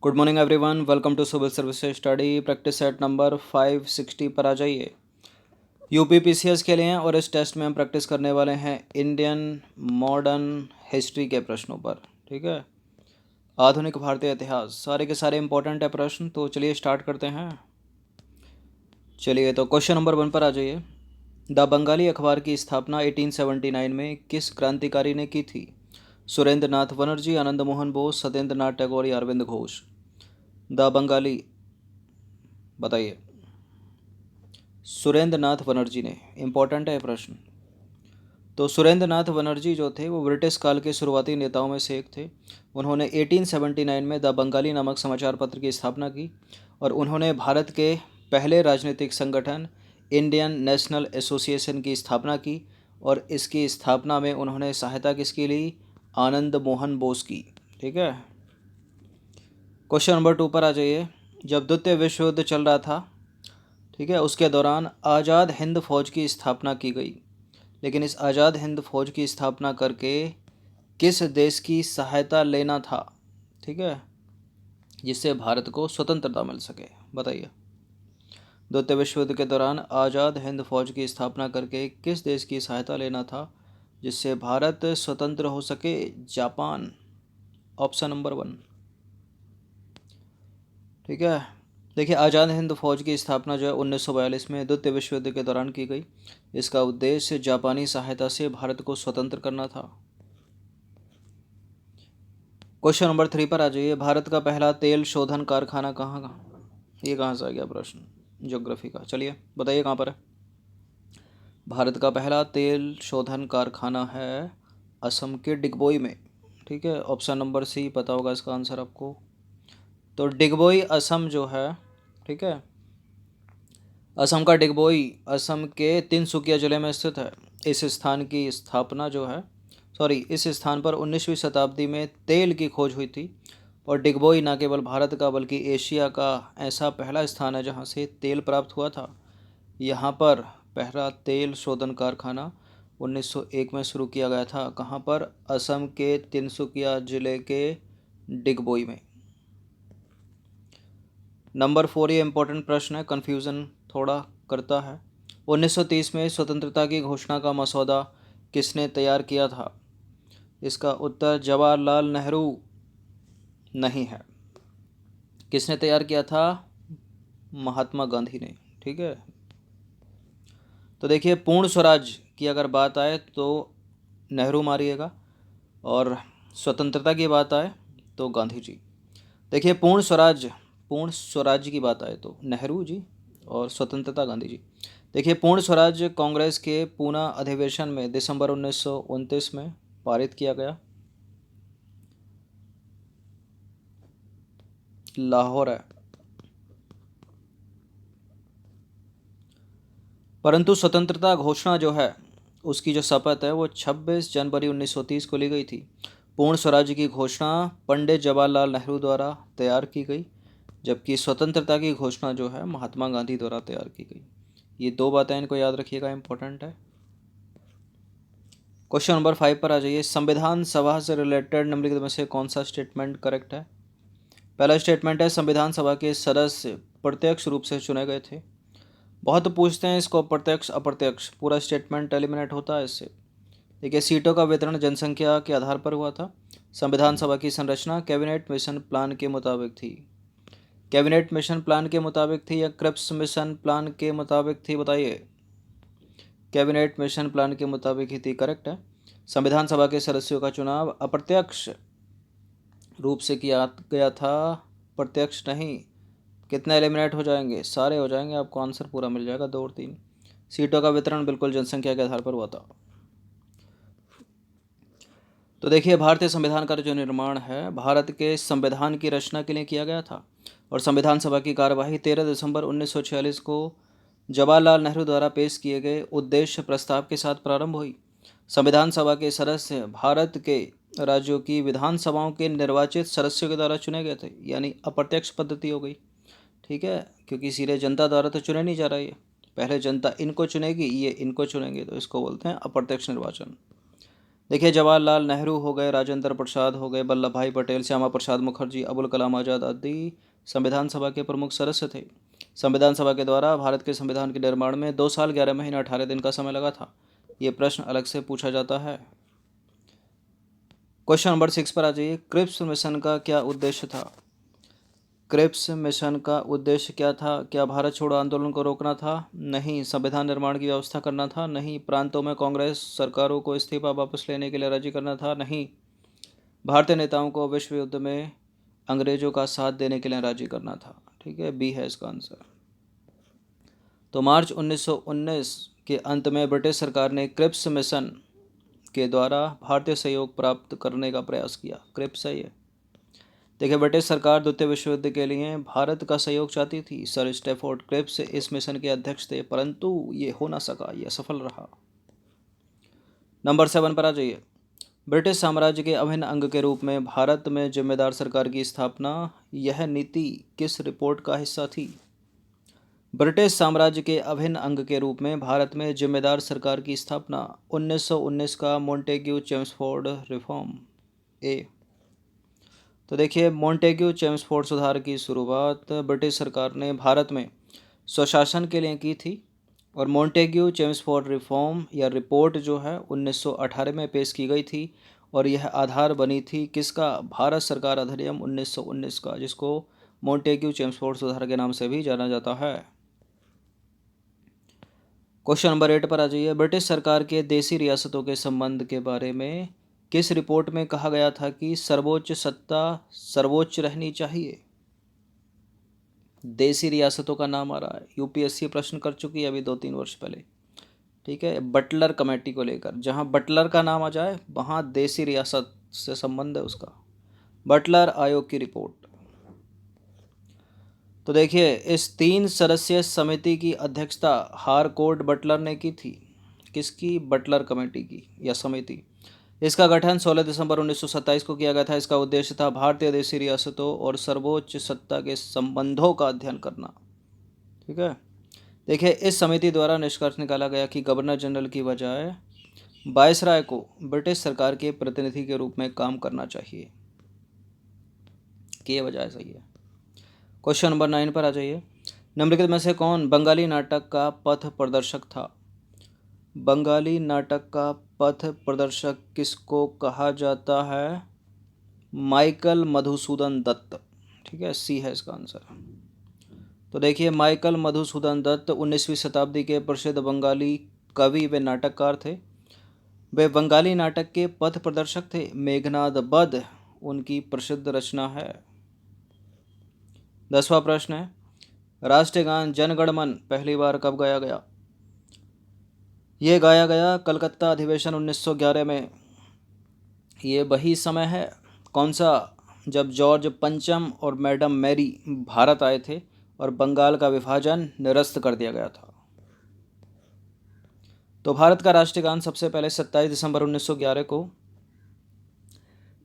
Good morning everyone, welcome to civil services study practice set number 560 पर आ जाइए। UPPCS के लिए और इस टेस्ट में हम प्रैक्टिस करने वाले हैं इंडियन मॉडर्न हिस्ट्री के प्रश्नों पर। ठीक है, आधुनिक भारतीय इतिहास सारे के सारे इंपॉर्टेंट है प्रश्न। तो चलिए स्टार्ट करते हैं। चलिए तो क्वेश्चन नंबर 1 पर आ जाइए। द बंगाली अखबार की स्थापना 1879 में किस क्रांतिकारी ने की थी? सुरेंद्र नाथ बनर्जी, आनंद मोहन बोस, सत्येंद्र नाथ टैगोर या अरविंद घोष? द बंगाली, बताइए। सुरेंद्र नाथ बनर्जी ने। इंपॉर्टेंट है प्रश्न। तो सुरेंद्र नाथ बनर्जी जो थे वो ब्रिटिश काल के शुरुआती नेताओं में से एक थे। उन्होंने 1879 में द बंगाली नामक समाचार पत्र की स्थापना की और उन्होंने भारत के पहले राजनीतिक संगठन इंडियन नेशनल एसोसिएशन की स्थापना की और इसकी स्थापना में उन्होंने सहायता किसकी ली? आनंद मोहन बोस की। ठीक है, क्वेश्चन नंबर 2 पर आ जाइए। जब द्वितीय विश्व युद्ध चल रहा था, ठीक है, उसके दौरान आज़ाद हिंद फौज की स्थापना की गई। लेकिन इस आज़ाद हिंद फौज की स्थापना करके किस देश की सहायता लेना था? ठीक है, जिससे भारत को स्वतंत्रता मिल सके, बताइए। द्वितीय विश्व युद्ध के दौरान आज़ाद हिंद फौज की स्थापना करके किस देश की सहायता लेना था जिससे भारत स्वतंत्र हो सके? Japan, option number 1। ठीक है, देखिए आज़ाद हिंद फौज की स्थापना जो है 1942 में द्वितीय विश्व युद्ध के दौरान की गई। इसका उद्देश्य जापानी सहायता से भारत को स्वतंत्र करना था। क्वेश्चन नंबर 3 पर आ जाइए। भारत का पहला तेल शोधन कारखाना कहाँ का? ये कहाँ से आ गया प्रश्न? ज्योग्राफी का। चलिए बताइए कहाँ पर है। भारत का पहला तेल शोधन कारखाना है असम के डिगबोई में। ठीक है, ऑप्शन नंबर सी पता होगा इसका आंसर आपको। तो डिगबोई असम जो है, ठीक है, असम का डिगबोई असम के तिनसुकिया जिले में स्थित है। इस स्थान की स्थापना जो है, इस स्थान पर 19वीं शताब्दी में तेल की खोज हुई थी। और डिगबोई न केवल भारत का बल्कि एशिया का ऐसा पहला स्थान है जहां से तेल प्राप्त हुआ था। यहाँ पर पहला तेल शोधन कारखाना 1901 में शुरू किया गया था। कहाँ पर? असम के तिनसुकिया जिले के डिगबोई में। नंबर 4 ये इंपॉर्टेंट प्रश्न है, कन्फ्यूज़न थोड़ा करता है। 1930 में स्वतंत्रता की घोषणा का मसौदा किसने तैयार किया था? इसका उत्तर जवाहरलाल नेहरू नहीं है। किसने तैयार किया था? महात्मा गांधी ने। ठीक है, तो देखिए पूर्ण स्वराज की अगर बात आए तो नेहरू मारिएगा, और स्वतंत्रता की बात आए तो गांधी जी। देखिए पूर्ण स्वराज की बात आए तो नेहरू जी, और स्वतंत्रता गांधी जी। देखिए पूर्ण स्वराज कांग्रेस के पूना अधिवेशन में दिसंबर 1929 में पारित किया गया। लाहौर है। परंतु स्वतंत्रता घोषणा जो है उसकी जो शपथ है वो 26 जनवरी 1930 को ली गई थी। पूर्ण स्वराज्य की घोषणा पंडित जवाहरलाल नेहरू द्वारा तैयार की गई, जबकि स्वतंत्रता की घोषणा जो है महात्मा गांधी द्वारा तैयार की गई। ये दो बातें इनको याद रखिएगा, इंपॉर्टेंट है। क्वेश्चन नंबर 5 पर आ जाइए। संविधान सभा से रिलेटेड निम्नलिखित में से कौन सा स्टेटमेंट करेक्ट है? पहला स्टेटमेंट है संविधान सभा के सदस्य प्रत्यक्ष रूप से चुने गए थे। बहुत पूछते हैं इसको प्रत्यक्ष अप्रत्यक्ष, पूरा स्टेटमेंट एलिमिनेट होता है इससे। देखिए सीटों का वितरण जनसंख्या के आधार पर हुआ था। संविधान सभा की संरचना कैबिनेट मिशन प्लान के मुताबिक थी। कैबिनेट मिशन प्लान के मुताबिक थी या क्रिप्स मिशन प्लान के मुताबिक थी, बताइए। कैबिनेट मिशन प्लान के मुताबिक ही थी, करेक्ट है। संविधान सभा के सदस्यों का चुनाव अप्रत्यक्ष रूप से किया गया था, प्रत्यक्ष नहीं। कितने एलिमिनेट हो जाएंगे? सारे हो जाएंगे, आपको आंसर पूरा मिल जाएगा, 2 और 3। सीटों का वितरण बिल्कुल जनसंख्या के आधार पर हुआ था। तो देखिए भारतीय संविधान का जो निर्माण है भारत के संविधान की रचना के लिए किया गया था, और संविधान सभा की कार्यवाही 13 दिसंबर 1946 को जवाहरलाल नेहरू द्वारा पेश किए गए उद्देश्य प्रस्ताव के साथ प्रारंभ हुई। संविधान सभा के सदस्य भारत के राज्यों की विधानसभाओं के निर्वाचित सदस्यों के द्वारा चुने गए थे, यानी अप्रत्यक्ष पद्धति हो गई। ठीक है, क्योंकि सीधे जनता द्वारा तो चुने नहीं जा रहा है, पहले जनता इनको चुनेगी, ये इनको चुनेंगे, तो इसको बोलते हैं अप्रत्यक्ष निर्वाचन। देखिए, जवाहरलाल नेहरू हो गए, राजेंद्र प्रसाद हो गए, वल्लभ भाई पटेल, श्यामा प्रसाद मुखर्जी, अबुल कलाम आज़ाद आदि संविधान सभा के प्रमुख सदस्य थे। संविधान सभा के द्वारा भारत के संविधान के निर्माण में 2 साल 11 महीने 18 दिन का समय लगा था। ये प्रश्न अलग से पूछा जाता है। क्वेश्चन नंबर 6 पर आ जाइए। क्रिप्स मिशन का क्या उद्देश्य था? क्रिप्स मिशन का उद्देश्य क्या था? क्या भारत छोड़ो आंदोलन को रोकना था? नहीं। संविधान निर्माण की व्यवस्था करना था? नहीं। प्रांतों में कांग्रेस सरकारों को इस्तीफा वापस लेने के लिए राजी करना था? नहीं। भारतीय नेताओं को विश्व युद्ध में अंग्रेजों का साथ देने के लिए राजी करना था। ठीक है, बी है इसका आंसर। तो मार्च 1919 के अंत में ब्रिटिश सरकार ने क्रिप्स मिशन के द्वारा भारतीय सहयोग प्राप्त करने का प्रयास किया। क्रिप्स है ये। देखिए, ब्रिटिश सरकार द्वितीय विश्व युद्ध के लिए भारत का सहयोग चाहती थी। सर स्टैफोर्ड क्रिप्स इस मिशन के अध्यक्ष थे, परंतु ये हो ना सका, ये असफल रहा। नंबर 7 पर आ जाइए। ब्रिटिश साम्राज्य के अभिन्न अंग के रूप में भारत में जिम्मेदार सरकार की स्थापना, यह नीति किस रिपोर्ट का हिस्सा थी? ब्रिटिश साम्राज्य के अभिन्न अंग के रूप में भारत में जिम्मेदार सरकार की स्थापना 1919 का मोंटेग्यू चेम्सफोर्ड रिफॉर्म। ए। तो देखिए, मोंटेग्यू चेम्सफोर्ड सुधार की शुरुआत ब्रिटिश सरकार ने भारत में स्वशासन के लिए की थी और मोंटेग्यू चेम्सफोर्ड रिफॉर्म या रिपोर्ट जो है 1918 में पेश की गई थी और यह आधार बनी थी किसका? भारत सरकार अधिनियम 1919 का, जिसको मोंटेग्यू चेम्सफोर्ड सुधार के नाम से भी जाना जाता है। क्वेश्चन नंबर 8 पर आ जाइए। ब्रिटिश सरकार के देसी रियासतों के संबंध के बारे में किस रिपोर्ट में कहा गया था कि सर्वोच्च सत्ता सर्वोच्च रहनी चाहिए? देसी रियासतों का नाम आ रहा है, यूपीएससी प्रश्न कर चुकी है अभी 2-3 वर्ष पहले। ठीक है, बटलर कमेटी को लेकर, जहां बटलर का नाम आ जाए वहां देसी रियासत से संबंध है उसका। बटलर आयोग की रिपोर्ट। तो देखिए, इस 3 सदस्यीय समिति की अध्यक्षता हारकोर्ट बटलर ने की थी। किसकी? बटलर कमेटी की या समिति। इसका गठन 16 दिसंबर 1927 को किया गया था। इसका उद्देश्य था भारतीय देशी रियासतों और सर्वोच्च सत्ता के संबंधों का अध्ययन करना। ठीक है, देखिए, इस समिति द्वारा निष्कर्ष निकाला गया कि गवर्नर जनरल की बजाय वायसराय को ब्रिटिश सरकार के प्रतिनिधि के रूप में काम करना चाहिए, कि ये वजह सही है। क्वेश्चन नंबर 9 पर आ जाइए। निम्नलिखित में से कौन बंगाली नाटक का पथ प्रदर्शक था? बंगाली नाटक का पथ प्रदर्शक किसको कहा जाता है? माइकल मधुसूदन दत्त। ठीक है, सी है इसका आंसर। तो देखिए, माइकल मधुसूदन दत्त 19वीं शताब्दी के प्रसिद्ध बंगाली कवि व नाटककार थे। वे बंगाली नाटक के पथ प्रदर्शक थे। मेघनाद वध उनकी प्रसिद्ध रचना है। 10वां प्रश्न है, राष्ट्रीय गान जन गण मन पहली बार कब गाया गया? ये गाया गया कलकत्ता अधिवेशन 1911 में। ये वही समय है कौन सा? जब जॉर्ज पंचम और मैडम मैरी भारत आए थे और बंगाल का विभाजन निरस्त कर दिया गया था। तो भारत का राष्ट्रीय गान सबसे पहले 27 दिसंबर 1911 को,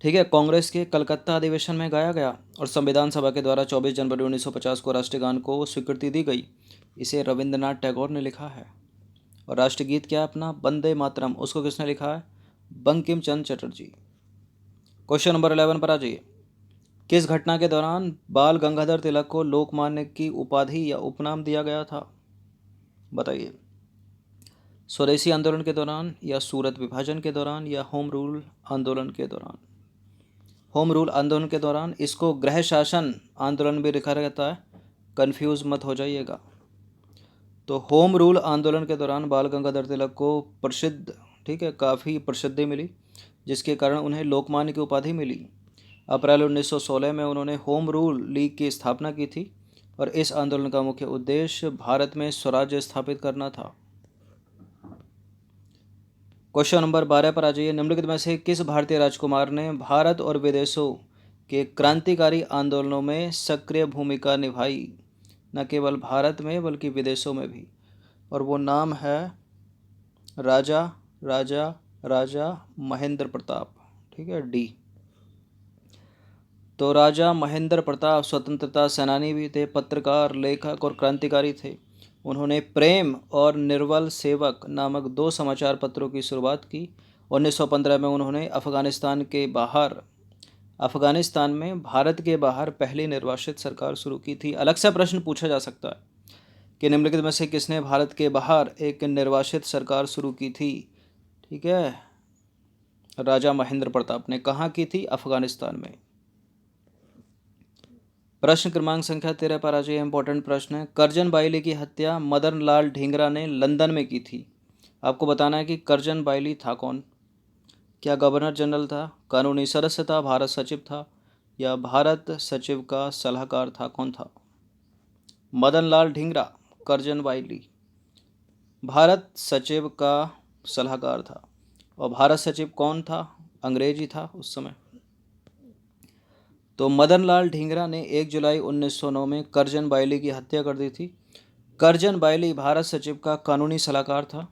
ठीक है, कांग्रेस के कलकत्ता अधिवेशन में गाया गया और संविधान सभा के द्वारा 24 जनवरी 1950 को राष्ट्रीय गान को स्वीकृति दी गई। इसे रविंद्रनाथ टैगोर ने लिखा है। और राष्ट्रगीत क्या है अपना? वंदे मातरम। उसको किसने लिखा है? बंकिम चंद्र चटर्जी। क्वेश्चन नंबर 11 पर आ जाइए। किस घटना के दौरान बाल गंगाधर तिलक को लोकमान्य की उपाधि या उपनाम दिया गया था? बताइए। स्वदेशी आंदोलन के दौरान या सूरत विभाजन के दौरान या होम रूल आंदोलन के दौरान? होम रूल आंदोलन के दौरान। इसको गृह शासन आंदोलन भी लिखा रहता है, कंफ्यूज मत हो जाइएगा। तो होम रूल आंदोलन के दौरान बाल गंगाधर तिलक को प्रसिद्ध, ठीक है, काफ़ी प्रसिद्धि मिली, जिसके कारण उन्हें लोकमान्य की उपाधि मिली। अप्रैल 1916 में उन्होंने होम रूल लीग की स्थापना की थी और इस आंदोलन का मुख्य उद्देश्य भारत में स्वराज्य स्थापित करना था। क्वेश्चन नंबर 12 पर आ जाइए। निम्नलिखित में से किस भारतीय राजकुमार ने भारत और विदेशों के क्रांतिकारी आंदोलनों में सक्रिय भूमिका निभाई? न केवल भारत में बल्कि विदेशों में भी। और वो नाम है राजा राजा राजा महेंद्र प्रताप। ठीक है, डी। तो राजा महेंद्र प्रताप स्वतंत्रता सेनानी भी थे, पत्रकार, लेखक और क्रांतिकारी थे। उन्होंने प्रेम और निर्बल सेवक नामक 2 समाचार पत्रों की शुरुआत की 1915 में उन्होंने अफ़गानिस्तान में भारत के बाहर पहली निर्वासित सरकार शुरू की थी। अलग से प्रश्न पूछा जा सकता है कि निम्नलिखित में से किसने भारत के बाहर एक निर्वासित सरकार शुरू की थी। ठीक है, राजा महेंद्र प्रताप ने। कहाँ की थी? अफ़गानिस्तान में। प्रश्न क्रमांक संख्या 13 पर आ जाइए। इंपॉर्टेंट प्रश्न है। करजन बाइली की हत्या मदन लाल ढींगरा ने लंदन में की थी। आपको बताना है कि करजन बाइली था कौन। क्या गवर्नर जनरल था, कानूनी सदस्य था, भारत सचिव था, या भारत सचिव का सलाहकार था? कौन था? मदन लाल ढींगरा, करजन बाइली भारत सचिव का सलाहकार था। और भारत सचिव कौन था? अंग्रेजी था उस समय। तो मदन लाल ढींगरा ने 1 जुलाई 1909 में करजन बाइली की हत्या कर दी थी। करजन बाइली भारत सचिव का कानूनी सलाहकार था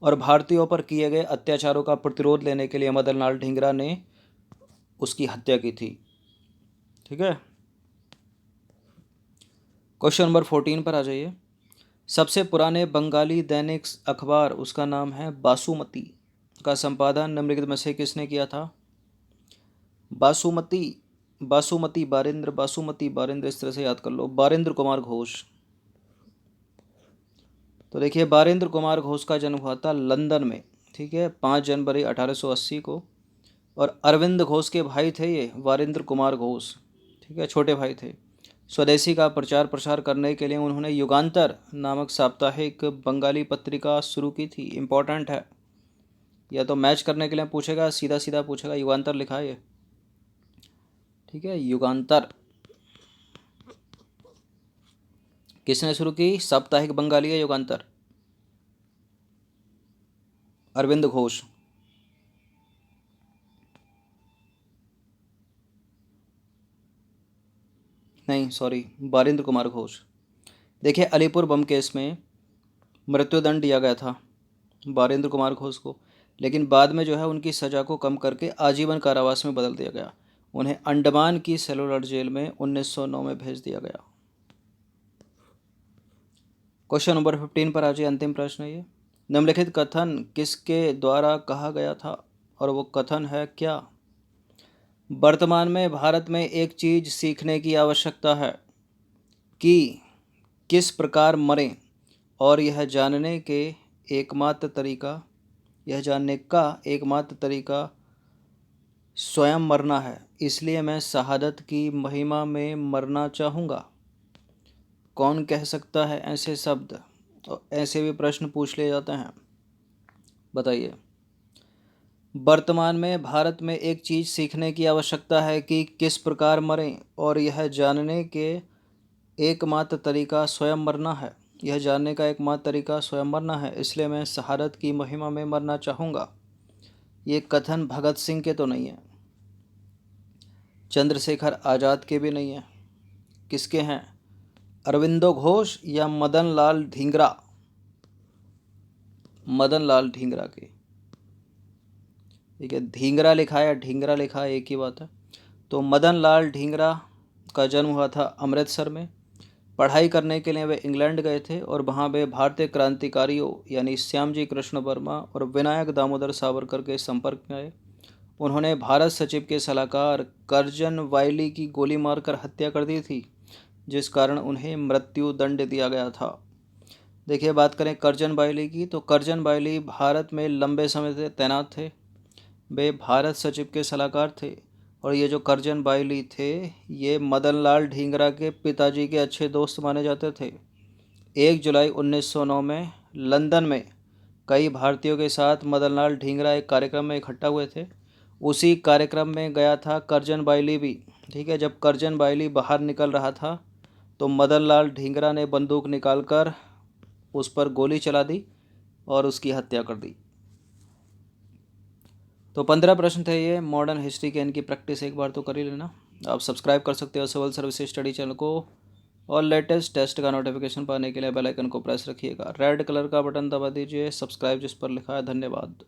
और भारतीयों पर किए गए अत्याचारों का प्रतिरोध लेने के लिए मदन लाल ढींगरा ने उसकी हत्या की थी। ठीक है, क्वेश्चन नंबर 14 पर आ जाइए। सबसे पुराने बंगाली दैनिक अखबार, उसका नाम है बासुमती, का संपादन निम्नलिखित में से किसने किया था? बासुमती बारिंद्र, इस तरह से याद कर लो, बारिंद्र कुमार घोष। तो देखिए, बारिंद्र कुमार घोष का जन्म हुआ था लंदन में। ठीक है, 5 जनवरी 1880 को। और अरविंद घोष के भाई थे ये, वारिंद्र कुमार घोष। ठीक है, छोटे भाई थे। स्वदेशी का प्रचार प्रसार करने के लिए उन्होंने युगांतर नामक साप्ताहिक बंगाली पत्रिका शुरू की थी। इम्पोर्टेंट है, या तो मैच करने के लिए पूछेगा, सीधा सीधा पूछेगा। युगांतर लिखा है ये। ठीक है, युगांतर किसने शुरू की? साप्ताहिक बंगाली है युगांतर, अरविंद घोष। नहीं, सॉरी, बारिंद्र कुमार घोष। देखिए, अलीपुर बम केस में मृत्युदंड दिया गया था बारिंद्र कुमार घोष को, लेकिन बाद में जो है उनकी सज़ा को कम करके आजीवन कारावास में बदल दिया गया। उन्हें अंडमान की सेलुलर जेल में 1909 में भेज दिया गया। क्वेश्चन नंबर 15 पर आज अंतिम प्रश्न है ये। निम्नलिखित कथन किसके द्वारा कहा गया था, और वो कथन है क्या? वर्तमान में भारत में एक चीज़ सीखने की आवश्यकता है कि किस प्रकार मरें, और यह जानने का एकमात्र तरीका स्वयं मरना है। इसलिए मैं शहादत की महिमा में मरना चाहूँगा। कौन कह सकता है ऐसे शब्द? और ऐसे भी प्रश्न पूछ लिए जाते हैं। बताइए। वर्तमान में भारत में एक चीज़ सीखने की आवश्यकता है कि किस प्रकार मरें, और यह जानने के एकमात्र तरीका स्वयं मरना है। यह जानने का एकमात्र तरीका स्वयं मरना है, इसलिए मैं शहादत की महिमा में मरना चाहूँगा। ये कथन भगत सिंह के तो नहीं है, चंद्रशेखर आज़ाद के भी नहीं है। किसके हैं? अरविंदो घोष या मदन लाल ढींगरा? मदन लाल ढींगरा के। ठीक है, ढींगरा लिखा है या ढींगरा लिखा है, एक ही बात है। तो मदन लाल ढींगरा का जन्म हुआ था अमृतसर में। पढ़ाई करने के लिए वे इंग्लैंड गए थे और वहाँ वे भारतीय क्रांतिकारियों यानी श्यामजी कृष्ण वर्मा और विनायक दामोदर सावरकर के संपर्क में आए। उन्होंने भारत सचिव के सलाहकार करजन वाइली की गोली मारकर हत्या कर दी थी, जिस कारण उन्हें मृत्यु दंड दिया गया था। देखिए, बात करें करजन बाइली की, तो करजन बाइली भारत में लंबे समय से तैनात थे। वे भारत सचिव के सलाहकार थे, और ये जो करजन बाइली थे, ये मदन लाल ढींगरा के पिताजी के अच्छे दोस्त माने जाते थे। 1 जुलाई 1909 में लंदन में कई भारतीयों के साथ मदन लाल ढींगरा एक कार्यक्रम में इकट्ठा हुए थे। उसी कार्यक्रम में गया था करजन बाइली भी। ठीक है, जब करजन बाइली बाहर निकल रहा था तो मदन लाल ढींगरा ने बंदूक निकालकर उस पर गोली चला दी और उसकी हत्या कर दी। तो 15 प्रश्न थे ये मॉडर्न हिस्ट्री के। इनकी प्रैक्टिस एक बार तो कर ही लेना। आप सब्सक्राइब कर सकते हो सिविल सर्विस स्टडी चैनल को, और लेटेस्ट टेस्ट का नोटिफिकेशन पाने के लिए बेल आइकन को प्रेस रखिएगा। रेड कलर का बटन दबा दीजिए सब्सक्राइब जिस पर लिखा है। धन्यवाद।